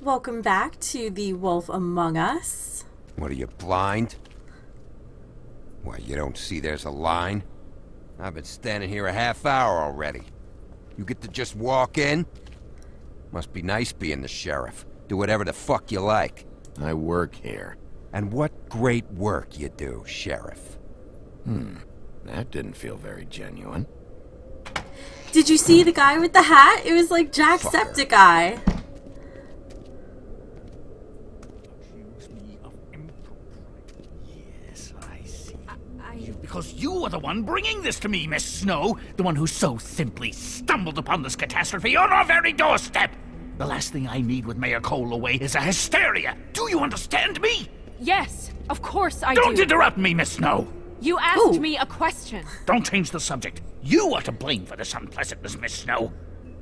Welcome back to The Wolf Among Us. What, are you blind? Why, you don't see there's a line? I've been standing here a half hour already. You get to just walk in? Must be nice being the sheriff. Do whatever the fuck you like. I work here. And what great work you do, Sheriff. That didn't feel very genuine. Did you see the guy with the hat? It was like Fucker. Jacksepticeye. Yes, I see. Because you are the one bringing this to me, Miss Snow. The one who so simply stumbled upon this catastrophe on our very doorstep. The last thing I need with Mayor Cole away is a hysteria. Do you understand me? Yes, of course I Don't do. interrupt me, Miss Snow. You asked me a question. Don't change the subject. You are to blame for this unpleasantness, Miss Snow.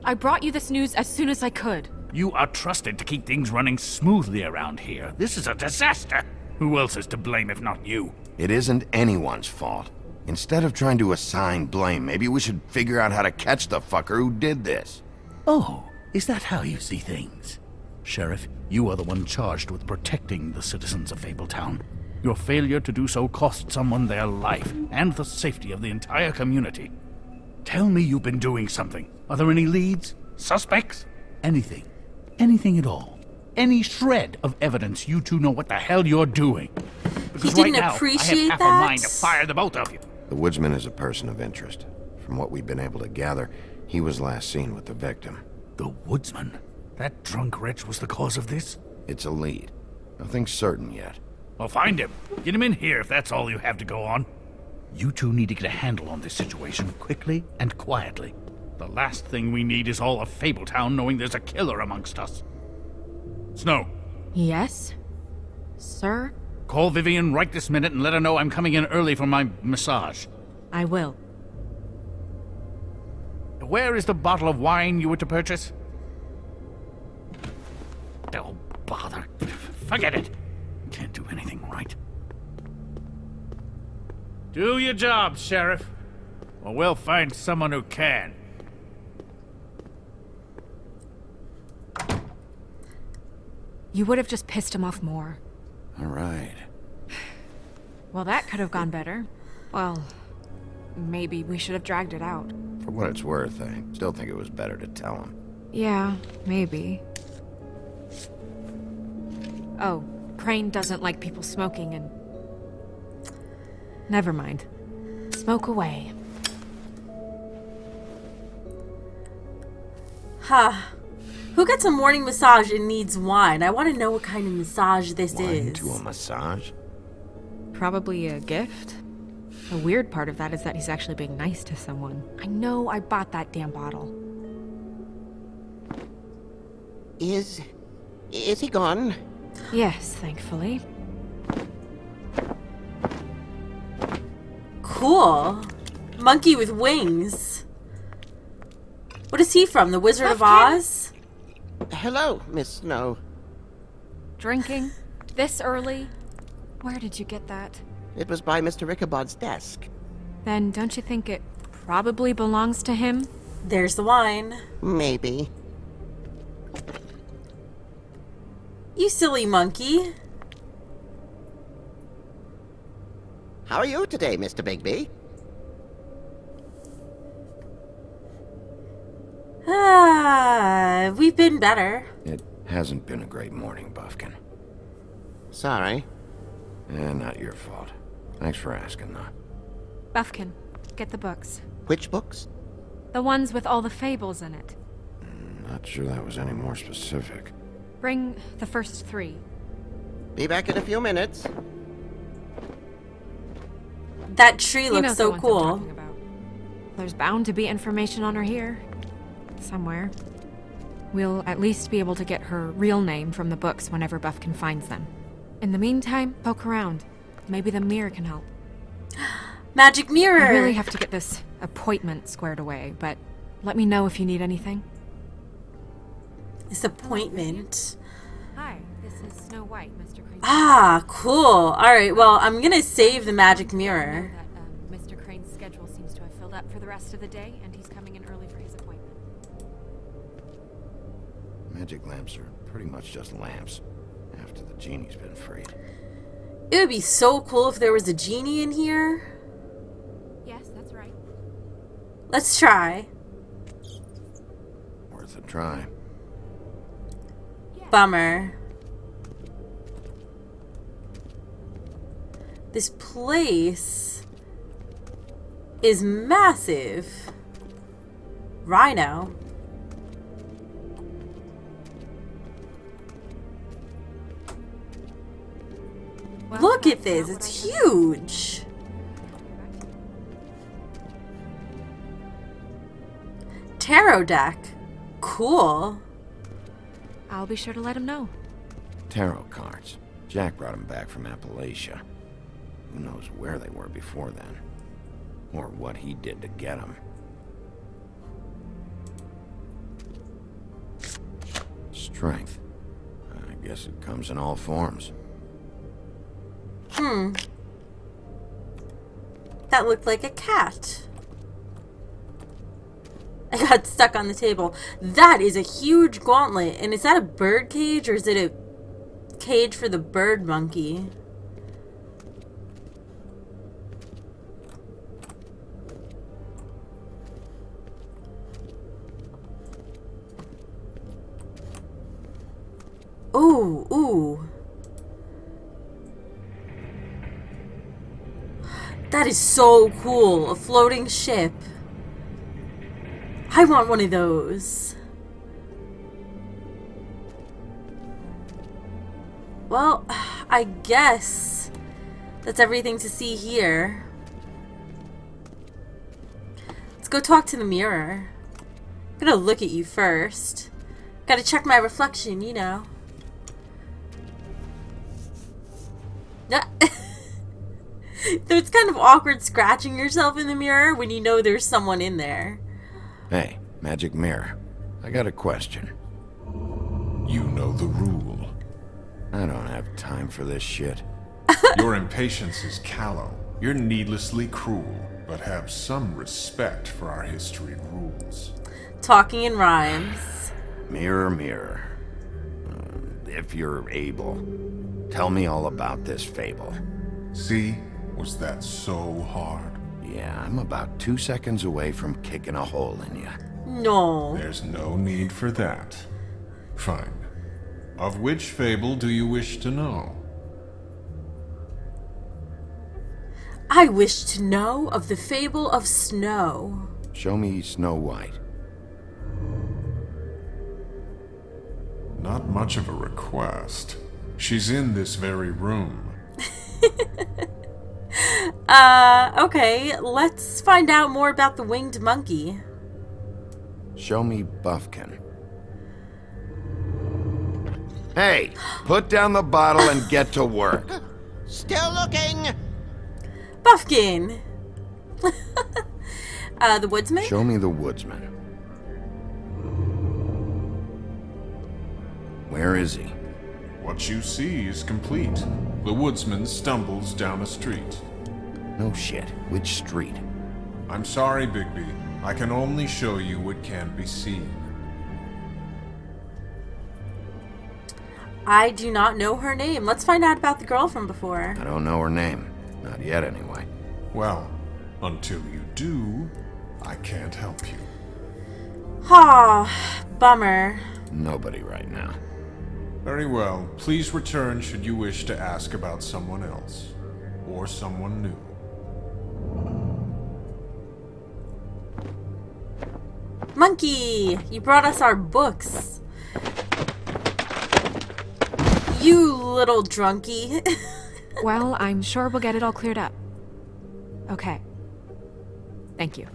I brought you this news as soon as I could. You are trusted to keep things running smoothly around here. This is a disaster. Who else is to blame if not you? It isn't anyone's fault. Instead of trying to assign blame, maybe we should figure out how to catch the fucker who did this. Oh, is that how you see things? Sheriff, you are the one charged with protecting the citizens of Fabletown. Your failure to do so cost someone their life and the safety of the entire community. Tell me you've been doing something. Are there any leads? Suspects? Anything. Anything at all. Any shred of evidence you two know what the hell you're doing. Because didn't right now, appreciate I have half that? a mind to fire the both of you. The woodsman is a person of interest. From what we've been able to gather, he was last seen with the victim. The woodsman? That drunk wretch was the cause of this? It's a lead. Nothing certain yet. Well, find him. Get him in here if that's all you have to go on. You two need to get a handle on this situation quickly and quietly. The last thing we need is all of Fabletown knowing there's a killer amongst us. Snow, Yes? Sir? call Vivian right this minute and let her know I'm coming in early for my massage. I will. Where is the bottle of wine you were to purchase? Oh, bother. Forget it. Can't do anything right. Do your job, Sheriff. Or we'll find someone who can. You would have just pissed him off more. All right. Well, that could have gone better. Well, maybe we should have dragged it out. For what it's worth, I still think it was better to tell him. Yeah, maybe. Oh, Crane doesn't like people smoking and... Never mind. Smoke away. Ha. Who gets a morning massage and needs wine? I want to know what kind of massage this Wine is. to a massage? Probably a gift. The weird part of that is that he's actually being nice to someone. I know I bought that damn bottle. Is he gone? Yes, thankfully. Cool. Monkey with wings. What is he from? The Wizard of Oz? Hello, Miss Snow. Drinking? This early? Where did you get that? It was by Mr. Ichabod's desk. Then don't you think it probably belongs to him? There's the wine. Maybe. You silly monkey. How are you today, Mr. Bigby? We've been better. It hasn't been a great morning, Buffkin. Sorry. Not your fault. Thanks for asking, though. Buffkin, get the books. Which books? The ones with all the fables in it. Not sure that was any more specific. Bring the first 3. Be back in a few minutes. That tree He looks knows the so ones I'm cool. talking about. There's bound to be information on her here. Somewhere. We'll at least be able to get her real name from the books whenever Buffkin finds them. In the meantime, poke around. Maybe the mirror can help. Magic mirror. I really have to get this appointment squared away, but let me know if you need anything. This appointment. Hi, this is Snow White, Mr. Crane. Ah, cool. Alright, well, I'm gonna save the magic mirror. That Mr. Crane's schedule seems to have filled up for the rest of the day, and he's coming in early for his appointment. Magic lamps are pretty much just lamps after the genie's been freed. It would be so cool if there was a genie in here. Yes, that's right. Let's try. Worth a try. Bummer. This place is massive. Rhino. Well, Look at that's this, not what it's I said. huge. Tarot deck. Cool. I'll be sure to let him know. Tarot cards. Jack brought them back from Appalachia. Who knows where they were before then? Or what he did to get them. Strength. I guess it comes in all forms. That looked like a cat. I got stuck on the table. That is a huge gauntlet. And is that a bird cage or is it a cage for the bird monkey? Ooh, ooh. That is so cool. A floating ship. I want one of those. Well, I guess that's everything to see here. Let's go talk to the mirror. I'm gonna look at you first. Gotta check my reflection, you know. Though it's kind of awkward scratching yourself in the mirror when you know there's someone in there. Hey, magic mirror. I got a question. You know the rule. I don't have time for this shit. Your impatience is callow. You're needlessly cruel, but have some respect for our history rules. Talking in rhymes. Mirror, mirror. If you're able, tell me all about this fable. See? Was that so hard? Yeah, I'm about 2 seconds away from kicking a hole in you. No. There's no need for that. Fine. Of which fable do you wish to know? I wish to know of the fable of snow. Show me Snow White. Not much of a request. She's in this very room. Okay, let's find out more about the winged monkey. Show me Buffkin. Hey, put down the bottle and get to work. Still looking! Buffkin! The woodsman? Show me the woodsman. Where is he? What you see is complete. The woodsman stumbles down a street. No shit. Which street? I'm sorry, Bigby. I can only show you what can be seen. I do not know her name. Let's find out about the girl from before. I don't know her name. Not yet, anyway. Well, until you do, I can't help you. Aw, bummer. Nobody right now. Very well. Please return should you wish to ask about someone else. Or someone new. Monkey! You brought us our books. You little drunkie. Well, I'm sure we'll get it all cleared up. Okay. Thank you.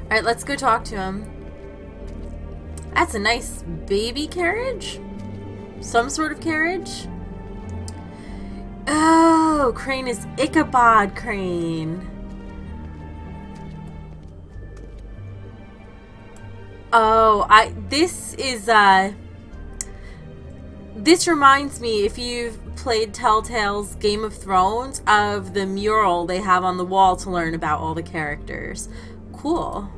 Alright, let's go talk to him. That's a nice baby carriage? Some sort of carriage? Oh, Crane is Ichabod Crane. Oh, this is This reminds me, if you've played Telltale's Game of Thrones, of the mural they have on the wall to learn about all the characters. Cool.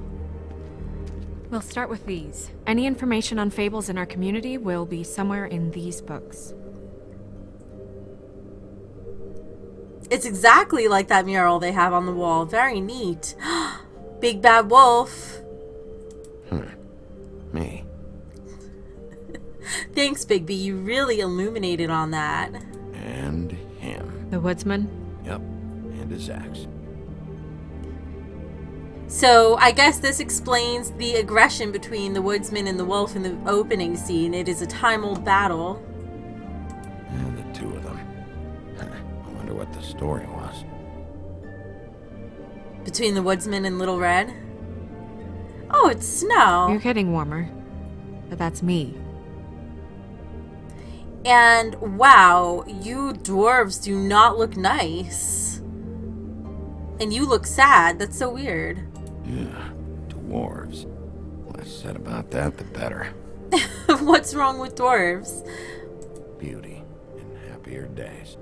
We'll start with these. Any information on Fables in our community will be somewhere in these books. It's exactly like that mural they have on the wall. Very neat. Big Bad Wolf. Me. Thanks, Bigby. You really illuminated on that. And him. The woodsman? Yep. And his axe. So, I guess this explains the aggression between the woodsman and the wolf in the opening scene. It is a time-old battle. And the two of them. I wonder what the story was. Between the woodsman and Little Red? Oh, it's snow. You're getting warmer. But that's me. And wow, you dwarves do not look nice. And you look sad. That's so weird. Yeah, dwarves. Less said about that, the better. What's wrong with dwarves? Beauty and happier days.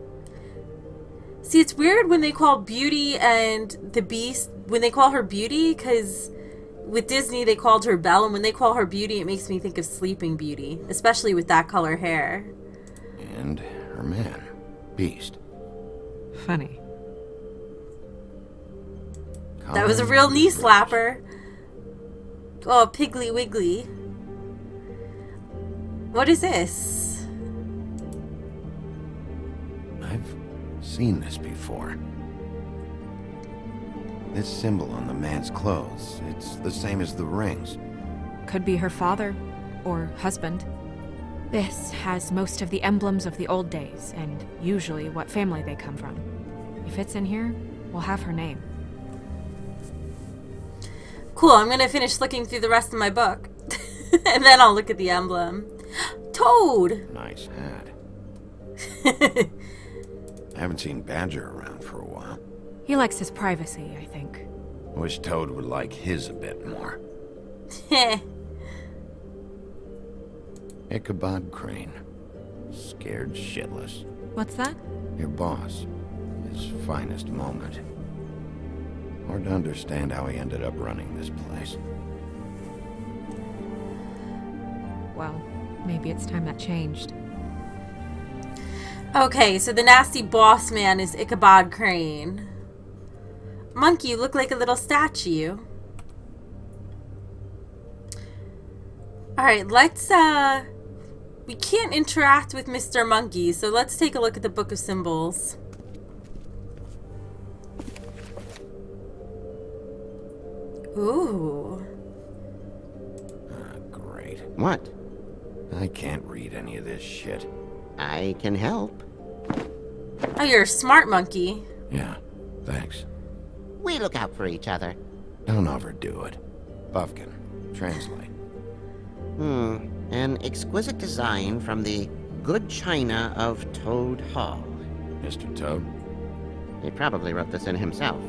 See, it's weird when they call Beauty and the Beast, when they call her Beauty, because with Disney they called her Belle, and when they call her Beauty, it makes me think of Sleeping Beauty, especially with that color hair. And her man, Beast. Funny. That was a real knee slapper. Oh, Piggly Wiggly. What is this? I've seen this before. This symbol on the man's clothes, it's the same as the rings. Could be her father or husband. This has most of the emblems of the old days, and usually what family they come from. If it's in here, we'll have her name. Cool, I'm gonna finish looking through the rest of my book. And then I'll look at the emblem. Toad! Nice hat. I haven't seen Badger around for a while. He likes his privacy, I think. Wish Toad would like his a bit more. Heh. Ichabod Crane. Scared shitless. What's that? Your boss. His finest moment. Hard to understand how he ended up running this place. Well, maybe it's time that changed. Okay, so the nasty boss man is Ichabod Crane. Monkey, you look like a little statue. Alright, let's, we can't interact with Mr. Monkey, so let's take a look at the Book of Symbols. Ooh. Ah, great. What? I can't read any of this shit. I can help. Oh, you're a smart monkey. Yeah, thanks. We look out for each other. Don't overdo it. Buffkin, translate. An exquisite design from the good china of Toad Hall. Mr. Toad? He probably wrote this in himself.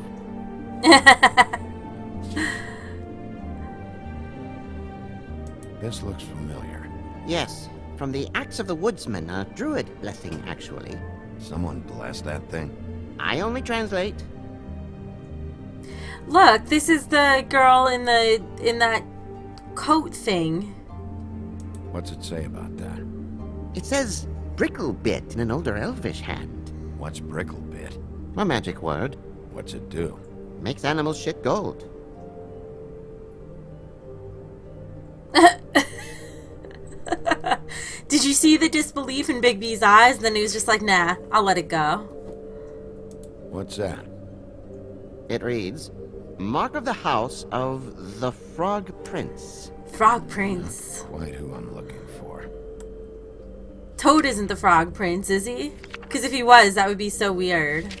This looks familiar. Yes, from the Axe of the Woodsman, a druid blessing, actually. Someone bless that thing? I only translate. Look, this is the girl in that coat thing. What's it say about that? It says Bricklebit in an older elvish hand. What's Bricklebit? A magic word. What's it do? Makes animals shit gold. Did you see the disbelief in Big B's eyes? Then he was just like, nah, I'll let it go. What's that? It reads, Mark of the House of the Frog Prince. Frog Prince. Quite who I'm looking for. Toad isn't the Frog Prince, is he? Because if he was, that would be so weird.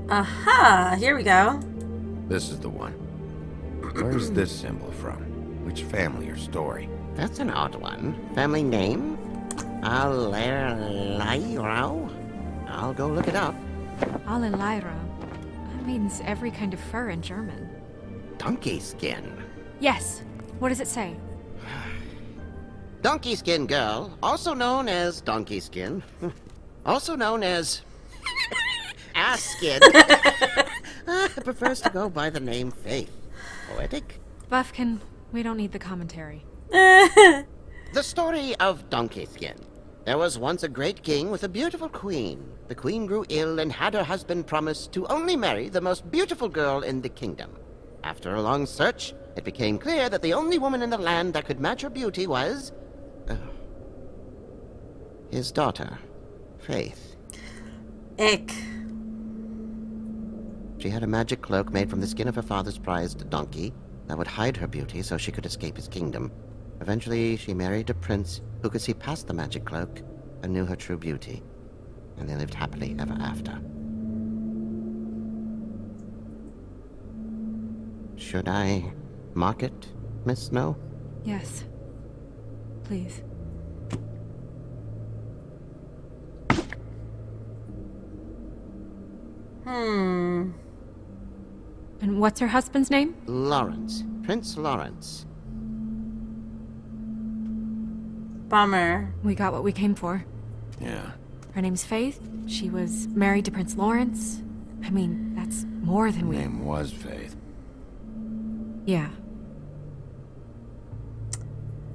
Aha, here we go. This is the one. Where's this symbol from? Which family or story? That's an odd one. Family name? Allerleirauh? I'll go look it up. Allerleirauh. That means every kind of fur in German. Donkey skin. Yes. What does it say? Donkey Skin Girl, also known as Donkey Skin, also known as Ass Skin, prefers to go by the name Faith. Poetic? Buffkin, we don't need the commentary. The story of Donkey Skin. There was once a great king with a beautiful queen. The queen grew ill and had her husband promise to only marry the most beautiful girl in the kingdom. After a long search, it became clear that the only woman in the land that could match her beauty was... his daughter, Faith. Ick. She had a magic cloak made from the skin of her father's prized donkey that would hide her beauty so she could escape his kingdom. Eventually, she married a prince who could see past the magic cloak and knew her true beauty. And they lived happily ever after. Should I mark it, Miss Snow? Yes. Please. And what's her husband's name? Lawrence. Prince Lawrence. Bummer. We got what we came for. Yeah. Her name's Faith. She was married to Prince Lawrence. I mean, that's more than we... Name was Faith. Yeah.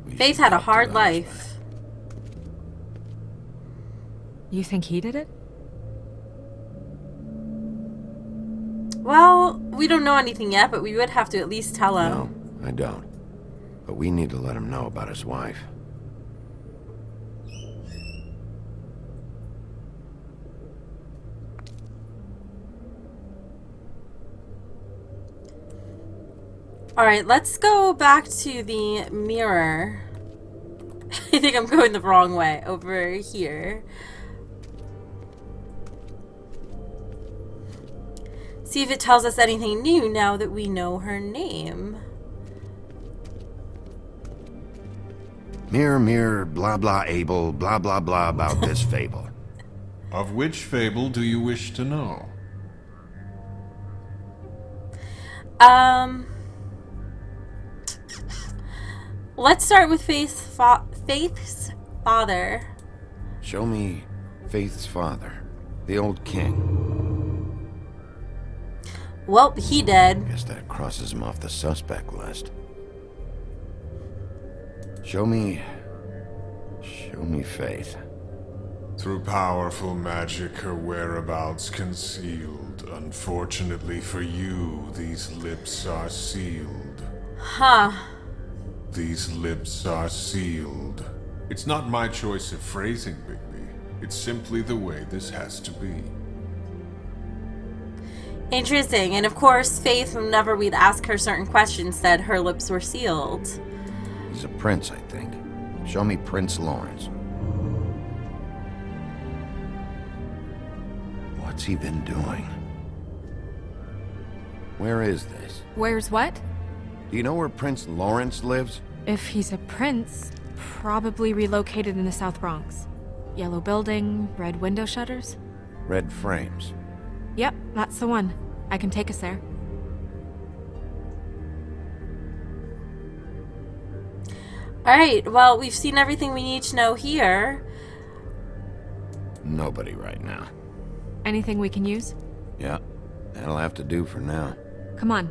We Faith should had a talk to hard the life. husband. You think he did it? Well, we don't know anything yet, but we would have to at least tell him. No, I don't. But we need to let him know about his wife. Alright, let's go back to the mirror. I think I'm going the wrong way. Over here. See if it tells us anything new now that we know her name. Mirror, mirror, blah blah able, blah blah blah about this fable. Of which fable do you wish to know? Let's start with Faith's father. Show me Faith's father, the old king. Well, he did. Guess that crosses him off the suspect list. Show me Faith. Through powerful magic, her whereabouts concealed. Unfortunately for you, these lips are sealed. Huh. These lips are sealed. It's not my choice of phrasing, Bigby. It's simply the way this has to be. Interesting. And of course, Faith, whenever we'd ask her certain questions, said her lips were sealed. He's a prince, I think. Show me Prince Lawrence. What's he been doing? Where is this? Where's what? Do you know where Prince Lawrence lives? If he's a prince, probably relocated in the South Bronx. Yellow building, red window shutters. Red frames. Yep, that's the one. I can take us there. Alright, well, we've seen everything we need to know here. Nobody right now. Anything we can use? Yeah, that'll have to do for now. Come on,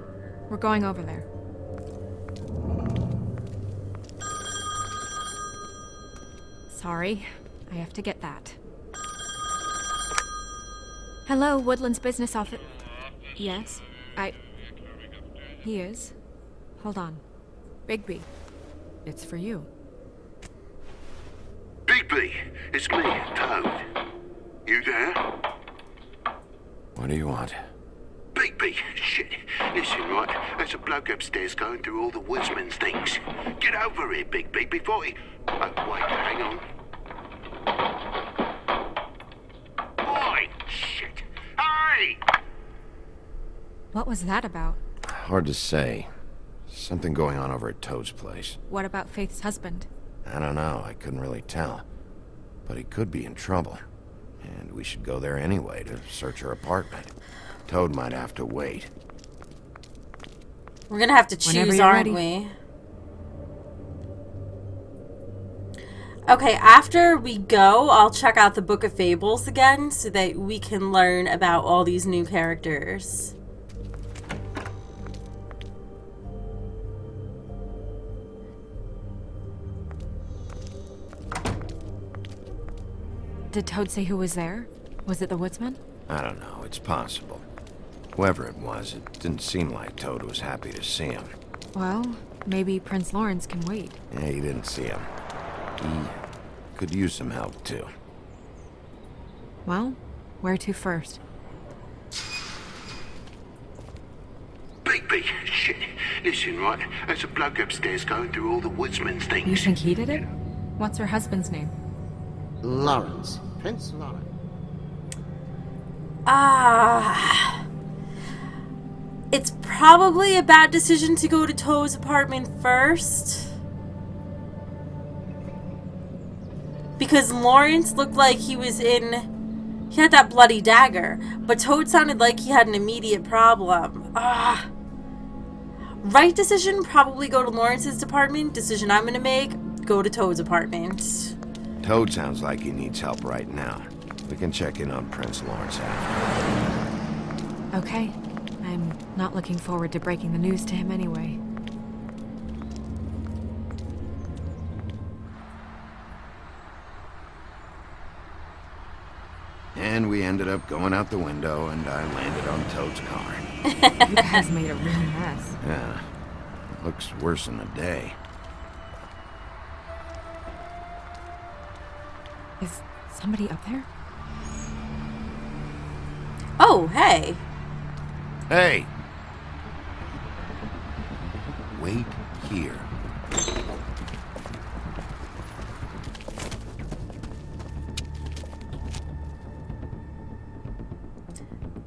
we're going over there. Sorry, I have to get that. Hello, Woodland's business office. Yes, He is. Hold on. Bigby, it's for you. Bigby, it's me, Toad. You there? What do you want? Bigby, shit. Listen, right, there's a bloke upstairs going through all the woodsman's things. Get over here, Bigby, before he... Oh, wait, hang on. Oi, shit. Hey! What was that about? Hard to say. Something going on over at Toad's place. What about Faith's husband? I don't know, I couldn't really tell. But he could be in trouble. And we should go there anyway to search her apartment. Toad might have to wait. We're gonna have to Whenever choose, you're aren't ready. we? Okay, after we go, I'll check out the Book of Fables again so that we can learn about all these new characters. Did Toad say who was there? Was it the woodsman? I don't know, it's possible. Whoever it was, it didn't seem like Toad was happy to see him. Well, maybe Prince Lawrence can wait. Yeah, he didn't see him. He could use some help, too. Well, where to first? Big shit. Listen, right? There's a bloke upstairs going through all the woodsman's You things. think he did it? What's her husband's name? Lawrence. Prince Lawrence. It's probably a bad decision to go to Toad's apartment first. Because Lawrence looked like he had that bloody dagger. But Toad sounded like he had an immediate problem. Right decision, probably go to Lawrence's apartment. Decision I'm gonna make, go to Toad's apartment. Toad sounds like he needs help right now. We can check in on Prince Lawrence after. Okay. I'm not looking forward to breaking the news to him anyway. And we ended up going out the window, and I landed on Toad's car. You guys made a real mess. Yeah, looks worse than the day. Is somebody up there? Oh, hey. Hey! Wait here.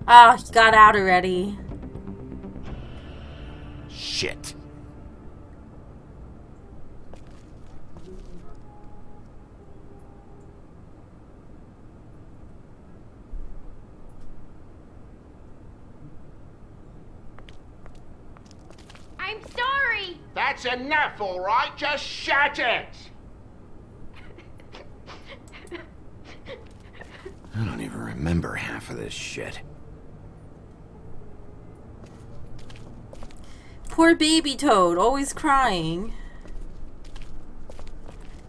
He got out already. Shit. I'm sorry! That's enough, all right? Just shut it! I don't even remember half of this shit. Poor baby Toad, always crying.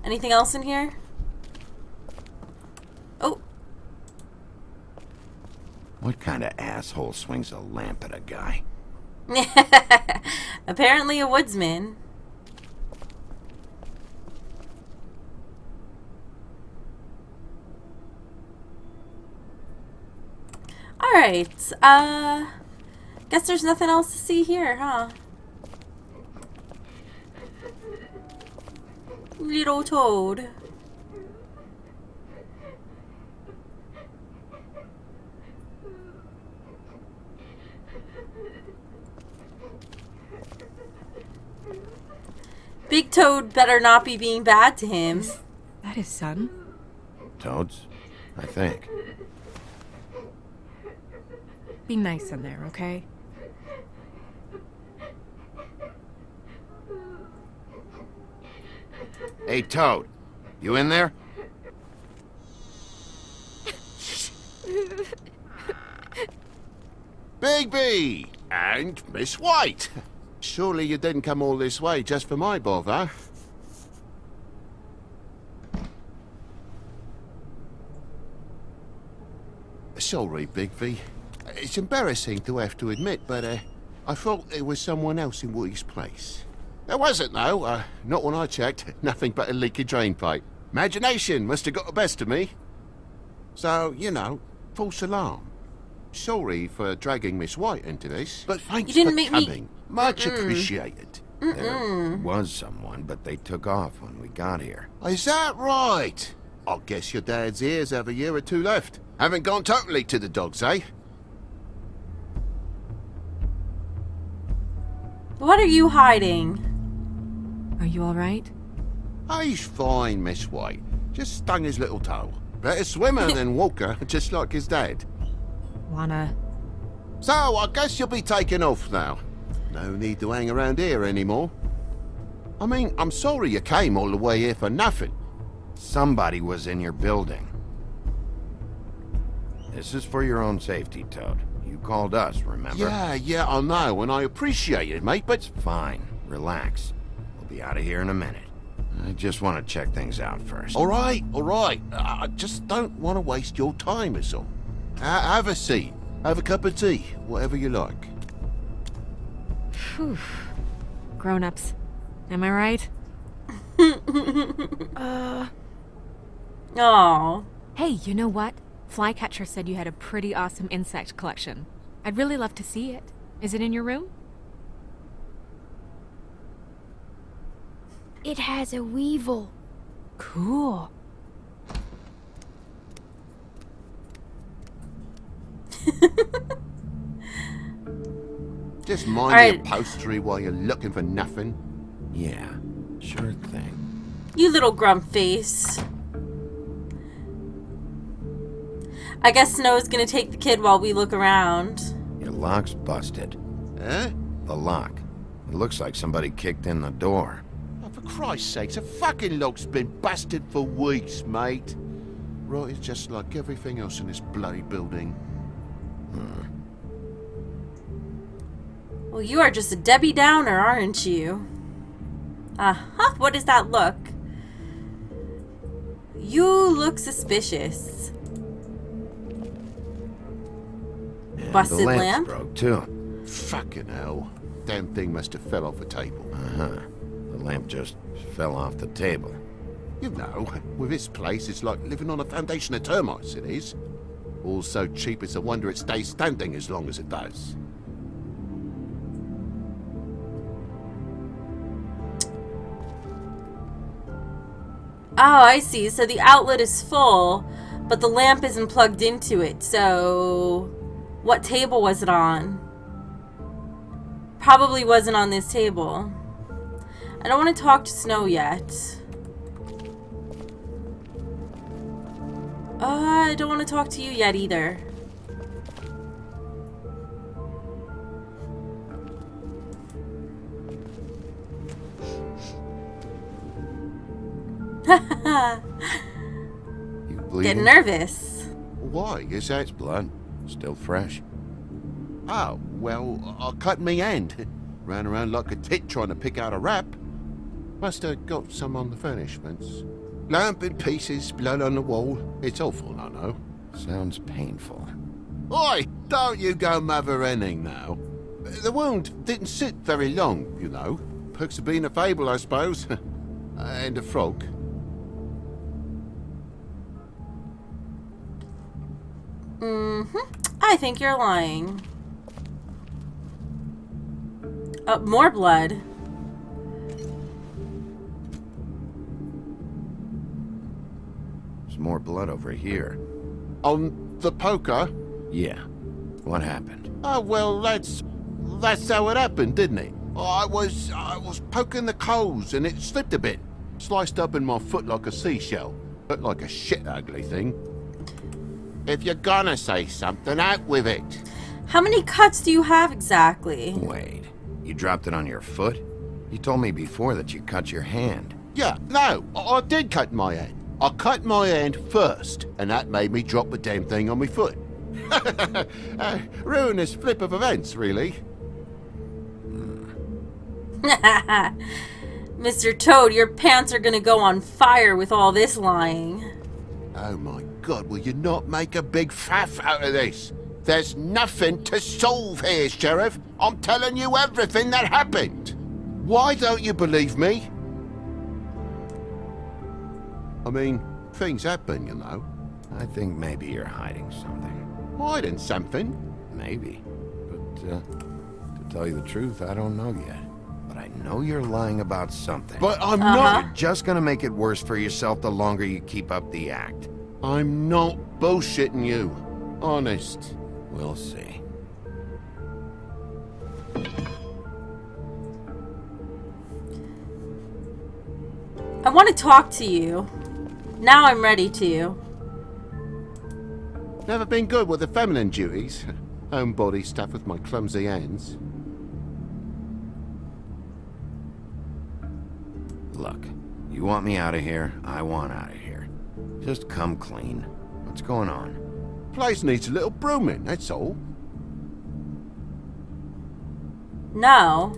Anything else in here? Oh. What kind of asshole swings a lamp at a guy? Apparently a woodsman. Alright, guess there's nothing else to see here, huh? Little Toad. Big Toad better not be being bad to him. That his son? Toads? I think. Be nice in there, okay? Hey, Toad. You in there? Bigby! And Miss White! Surely you didn't come all this way just for my bother? Sorry, Bigby. It's embarrassing to have to admit, but I thought there was someone else in Woody's place. There wasn't, though. Not when I checked. Nothing but a leaky drain pipe. Imagination must have got the best of me. So, you know, false alarm. Sorry for dragging Miss White into this, but thanks You didn't for make me- coming. Much appreciated. There was someone, but they took off when we got here. Is that right? I guess your dad's ears have a year or two left. Haven't gone totally to the dogs, eh? What are you hiding? Are you alright? He's fine, Miss White. Just stung his little toe. Better swimmer than Walker, just like his dad. Wanna... So, I guess you'll be taking off now. No need to hang around here anymore. I mean, I'm sorry you came all the way here for nothing. Somebody was in your building. This is for your own safety, Toad. You called us, remember? Yeah, I know, and I appreciate it, mate, but... Fine. Relax. We'll be out of here in a minute. I just want to check things out first. All right. I just don't want to waste your time, is all. Have a seat. Have a cup of tea. Whatever you like. Phew. Grown-ups. Am I right? Aww. Hey, you know what? Flycatcher said you had a pretty awesome insect collection. I'd really love to see it. Is it in your room? It has a weevil. Cool. Just mind All your right. upholstery while you're looking for nothing. Yeah, sure thing. You little grump face. I guess Snow's gonna take the kid while we look around. Your lock's busted. Eh? The lock. It looks like somebody kicked in the door. Oh, for Christ's sakes, a fucking lock's been busted for weeks, mate. Right, it's just like everything else in this bloody building. Well, you are just a Debbie Downer, aren't you? Uh-huh. What does that look? You look suspicious. And Busted the lamp's lamp? broke, too. Fucking hell. Damn thing must have fell off the table. Uh-huh. The lamp just fell off the table. You know, with this place, it's like living on a foundation of termites, it is. All so cheap, it's a wonder it stays standing as long as it does. Oh, I see. So the outlet is full, but the lamp isn't plugged into it. So what table was it on? Probably wasn't on this table. I don't want to talk to Snow yet. I don't want to talk to you yet either. You Getting bleeding? nervous. Why? Is that... Blood. Still fresh. Oh, well, I cut me hand. Ran around like a tit trying to pick out a wrap. Must have got some on the furnishments. Lamp in pieces, blood on the wall. It's awful, I know. Sounds painful. Oi! Don't you go mother-henning now. The wound didn't sit very long, you know. Perks of being a fable, I suppose. And a frog. I think you're lying. Oh, more blood. There's more blood over here. On the poker? Yeah. What happened? Oh, well, that's how it happened, didn't it? I was poking the coals and it slipped a bit. Sliced up in my foot like a seashell. Looked like a shit ugly thing. If you're gonna say something, out with it. How many cuts do you have exactly? Wait. You dropped it on your foot? You told me before that you cut your hand. Yeah, no, I did cut my hand. I cut my hand first, and that made me drop the damn thing on my foot. Ruinous flip of events, really. Mr. Toad, your pants are gonna go on fire with all this lying. Oh my God, will you not make a big faff out of this? There's nothing to solve here, Sheriff. I'm telling you everything that happened. Why don't you believe me? I mean, things happen, you know. I think maybe you're hiding something. Hiding something? Maybe. But, to tell you the truth, I don't know yet. But I know you're lying about something. But I'm not. You're just gonna make it worse for yourself the longer you keep up the act. I'm not bullshitting you. Honest. We'll see. I want to talk to you. Now I'm ready to. Never been good with the feminine duties. Homebody stuff with my clumsy hands. Look, you want me out of here, I want out of here. Just come clean. What's going on? Place needs a little brooming, that's all. No.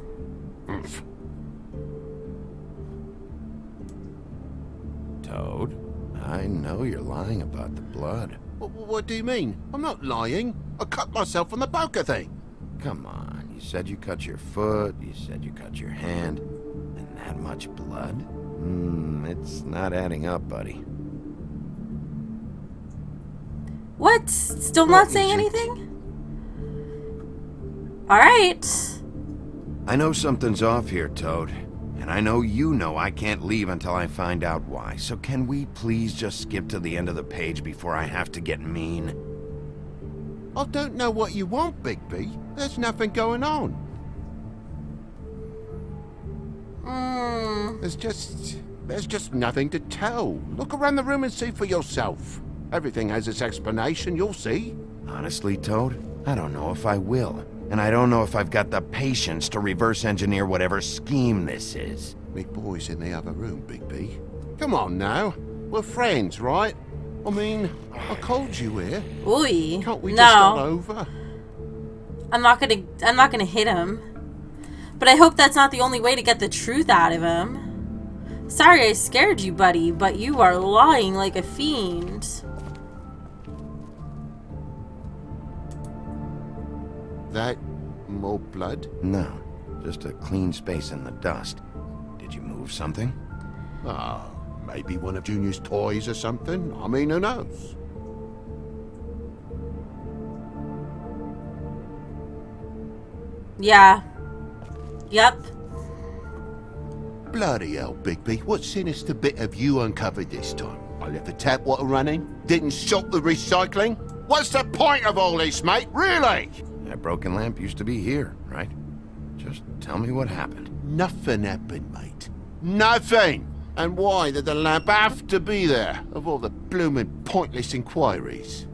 Toad, I know you're lying about the blood. What do you mean? I'm not lying. I cut myself on the poker thing. Come on, you said you cut your foot, you said you cut your hand, and that much blood? It's not adding up, buddy. What? Still not saying anything? Alright. I know something's off here, Toad. And I know you know I can't leave until I find out why. So can we please just skip to the end of the page before I have to get mean? I don't know what you want, Bigby. There's nothing going on. There's just nothing to tell. Look around the room and see for yourself. Everything has its explanation, you'll see. Honestly, Toad, I don't know if I will. And I don't know if I've got the patience to reverse engineer whatever scheme this is. Me boy's in the other room, Bigby. Come on now. We're friends, right? I mean, I called you here. Ooh. Can't we No. just start over? I'm not gonna hit him. But I hope that's not the only way to get the truth out of him. Sorry I scared you, buddy, but you are lying like a fiend. That more blood? No, just a clean space in the dust. Did you move something? Oh, maybe one of Junior's toys or something. I mean, who knows? Yeah. Yep. Bloody hell, Bigby. What sinister bit have you uncovered this time? I left the tap water running? Didn't stop the recycling? What's the point of all this, mate? Really? That broken lamp used to be here, right? Just tell me what happened. Nothing happened, mate. Nothing! And why did the lamp have to be there, of all the bloomin' pointless inquiries?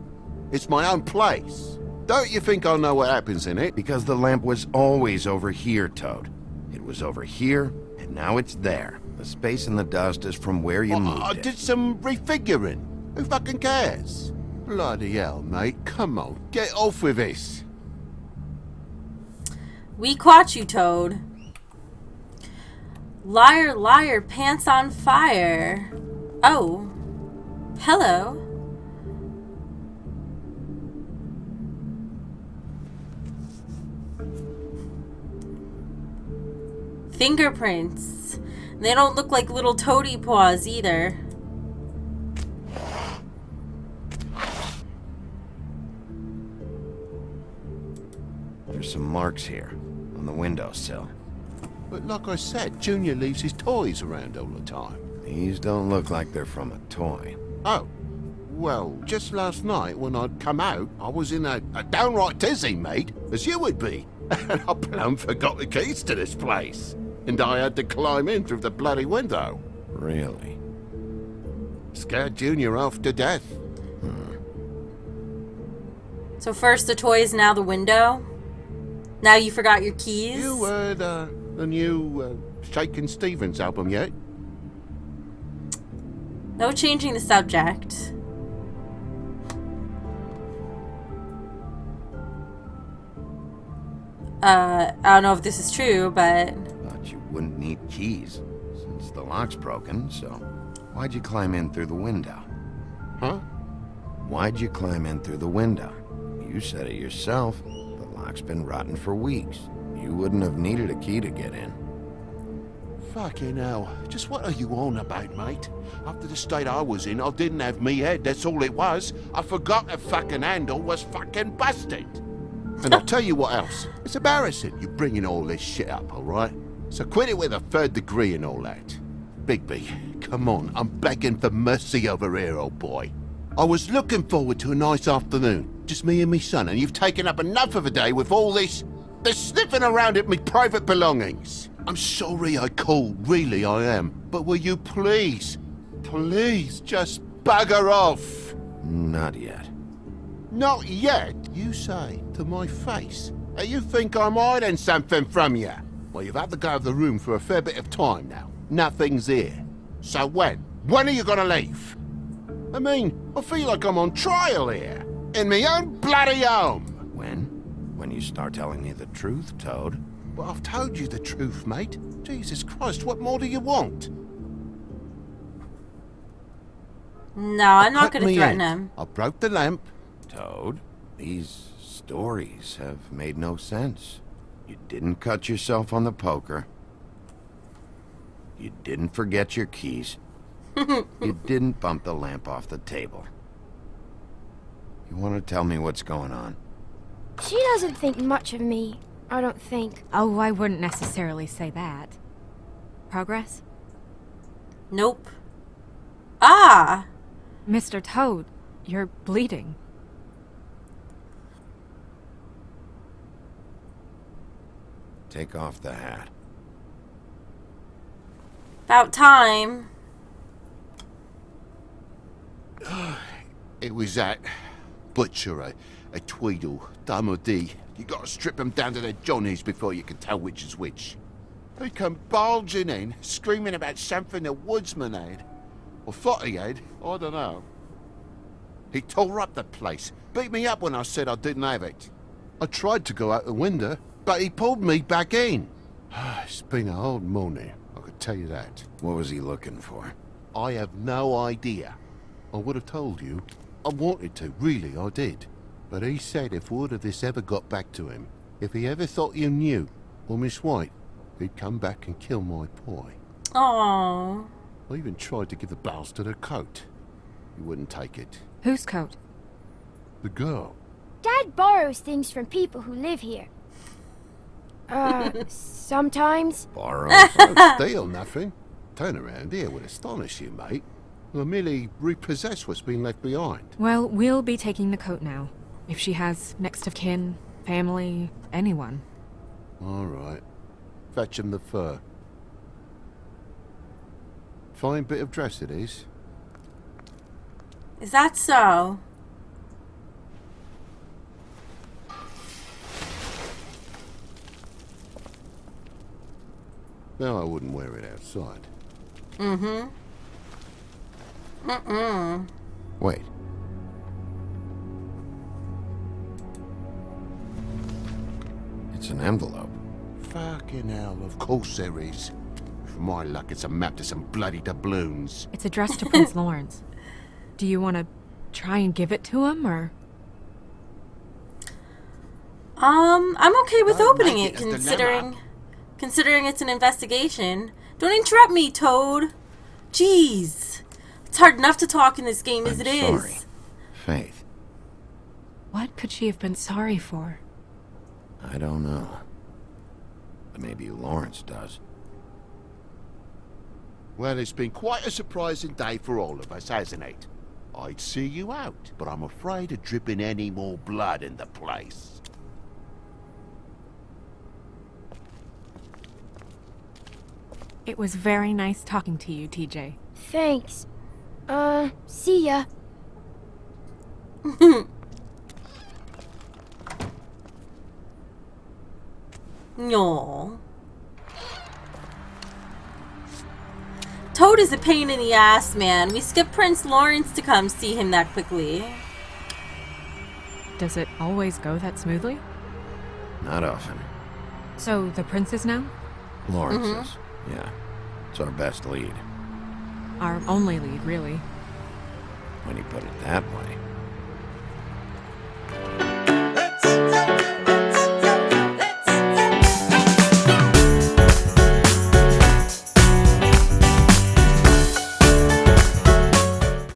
It's my own place. Don't you think I know what happens in it? Because the lamp was always over here, Toad. It was over here, and now it's there. The space in the dust is from where you moved I it. did some refiguring. Who fucking cares? Bloody hell, mate. Come on, get off with this. We caught you, Toad. Liar, liar, pants on fire. Oh. Hello. Fingerprints. They don't look like little toady paws either. There's some marks here, on the windowsill. But like I said, Junior leaves his toys around all the time. These don't look like they're from a toy. Oh. Well, just last night when I'd come out, I was in a downright dizzy, mate, as you would be. And I plumb forgot the keys to this place. And I had to climb in through the bloody window. Really? Scared Junior off to death. So first the toys, now the window. Now you forgot your keys. You heard the new Shakin' Stevens album yet? No changing the subject. I don't know if this is true, but... Thought you wouldn't need keys, since the lock's broken, so... Why'd you climb in through the window? Huh? Why'd you climb in through the window? You said it yourself. The lock's been rotten for weeks. You wouldn't have needed a key to get in. Fucking hell. Just what are you on about, mate? After the state I was in, I didn't have me head, that's all it was. I forgot the fucking handle was fucking busted. And I'll tell you what else. It's embarrassing you bringing all this shit up, alright? So quit it with a third degree and all that. Bigby, come on, I'm begging for mercy over here, old boy. I was looking forward to a nice afternoon, just me and me son, and you've taken up enough of a day with all this sniffing around at me private belongings. I'm sorry I called, really I am. But will you please just bugger off? Not yet. Not yet, you say, to my face. You think I'm hiding something from you? Well, you've had to go out of the room for a fair bit of time now. Nothing's here. So when? When are you gonna leave? I mean, I feel like I'm on trial here. In my own bloody home. When you start telling me the truth, Toad. Well, I've told you the truth, mate. Jesus Christ, what more do you want? No, I'm not Cut going to me threaten in. him. I broke the lamp. Toad, these stories have made no sense. You didn't cut yourself on the poker. You didn't forget your keys. You didn't bump the lamp off the table. You want to tell me what's going on? She doesn't think much of me, I don't think. Oh, I wouldn't necessarily say that. Progress? Nope. Ah! Mr. Toad, you're bleeding. Take off the hat. About time. It was that butcher, a Tweedle, Dum or D. You gotta strip them down to their johnnies before you can tell which is which. He come bulging in, screaming about something the woodsman had. Or thought he had, I don't know. He tore up the place, beat me up when I said I didn't have it. I tried to go out the window, but he pulled me back in. It's been a hard morning, I could tell you that. What was he looking for? I have no idea. I would have told you. I wanted to, really, I did. But he said if word of this ever got back to him, if he ever thought you knew, or Miss White, he'd come back and kill my boy. Aww. I even tried to give the bastard a coat. He wouldn't take it. Whose coat? The girl. Dad borrows things from people who live here. Sometimes. Borrow? Don't steal nothing. Turn around here would astonish you, mate. Or merely repossess what's been left behind. Well, we'll be taking the coat now. If she has next of kin, family, anyone. All right. Fetch him the fur. Fine bit of dress it is. Is that so? No, I wouldn't wear it outside. Wait. It's an envelope. Fucking hell, of course there is. For my luck, it's a map to some bloody doubloons. It's addressed to Prince Lawrence. Do you want to try and give it to him, or...? I'm okay with Don't opening make it, it a considering it's an investigation. Don't interrupt me, Toad. Jeez. It's hard enough to talk in this game as I'm it sorry. is. Faith, What could she have been sorry for? I don't know. But maybe Lawrence does. Well, it's been quite a surprising day for all of us, hasn't it? I'd see you out, but I'm afraid of dripping any more blood in the place. It was very nice talking to you, TJ. Thanks. See ya. No. Toad is a pain in the ass, man. We skipped Prince Lawrence to come see him that quickly. Does it always go that smoothly? Not often. So, the princess now? Lawrence is. Yeah. It's our best lead. Our only lead, really. When you put it that way.